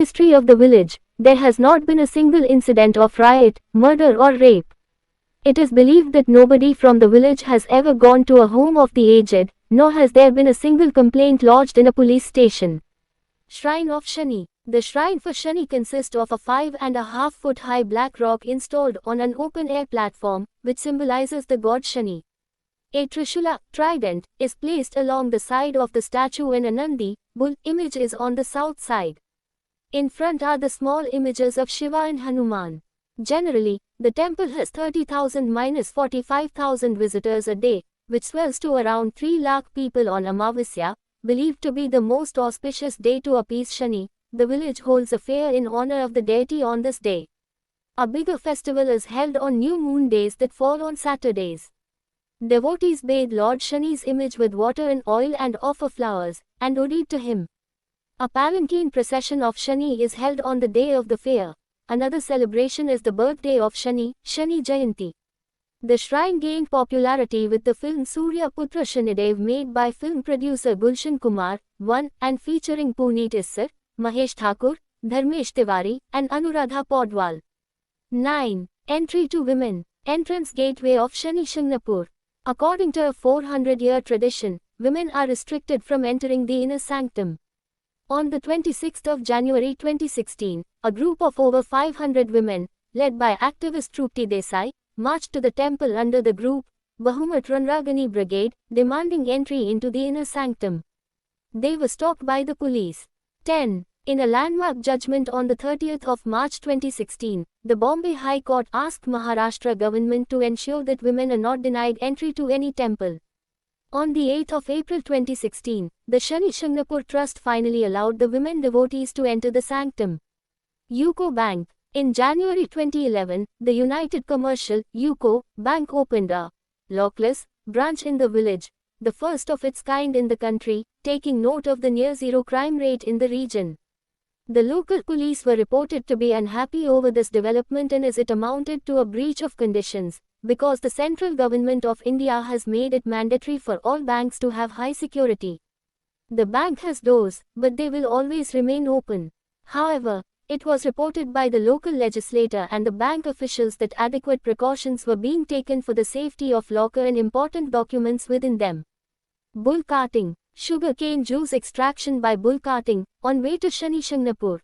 history of the village, there has not been a single incident of riot, murder or rape. It is believed that nobody from the village has ever gone to a home of the aged, nor has there been a single complaint lodged in a police station. Shrine of Shani. The shrine for Shani consists of a 5.5-foot high black rock installed on an open-air platform, which symbolizes the god Shani. A Trishula, trident, is placed along the side of the statue and a Nandi, bull, image is on the south side. In front are the small images of Shiva and Hanuman. Generally, the temple has 30,000–45,000 visitors a day, which swells to around 3 lakh people on Amavasya, believed to be the most auspicious day to appease Shani. The village holds a fair in honor of the deity on this day. A bigger festival is held on new moon days that fall on Saturdays. Devotees bathe Lord Shani's image with water and oil and offer flowers, and ode to him. A palanquin procession of Shani is held on the day of the fair. Another celebration is the birthday of Shani, Shani Jayanti. The shrine gained popularity with the film Surya Putra Shanidev made by film producer Gulshan Kumar, and featuring Puneet Issar, Mahesh Thakur, Dharmesh Tiwari, and Anuradha Podwal. 9. Entry to women. Entrance gateway of Shani Shangnapur. According to a 400-year tradition, women are restricted from entering the inner sanctum. On the 26th of January 2016, a group of over 500 women, led by activist Trupti Desai, marched to the temple under the group Bahumat Ranragani Brigade, demanding entry into the inner sanctum. They were stopped by the police. 10. In a landmark judgment on the 30th of March 2016, the Bombay High Court asked Maharashtra government to ensure that women are not denied entry to any temple. On the 8th of April 2016, the Shani Shangnapur Trust finally allowed the women devotees to enter the sanctum. UCO Bank. In January 2011, the United Commercial UCO Bank opened a lockless branch in the village, the first of its kind in the country, taking note of the near-zero crime rate in the region. The local police were reported to be unhappy over this development and as it amounted to a breach of conditions, because the central government of India has made it mandatory for all banks to have high security. The bank has doors, but they will always remain open. However, it was reported by the local legislator and the bank officials that adequate precautions were being taken for the safety of locker and important documents within them. Bull carting. Sugarcane juice extraction by bull carting, on way to Shani Shangnapur.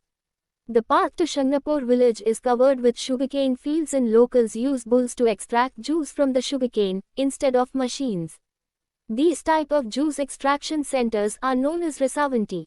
The path to Shangnapur village is covered with sugarcane fields and locals use bulls to extract juice from the sugarcane, instead of machines. These type of juice extraction centers are known as Rasavanti.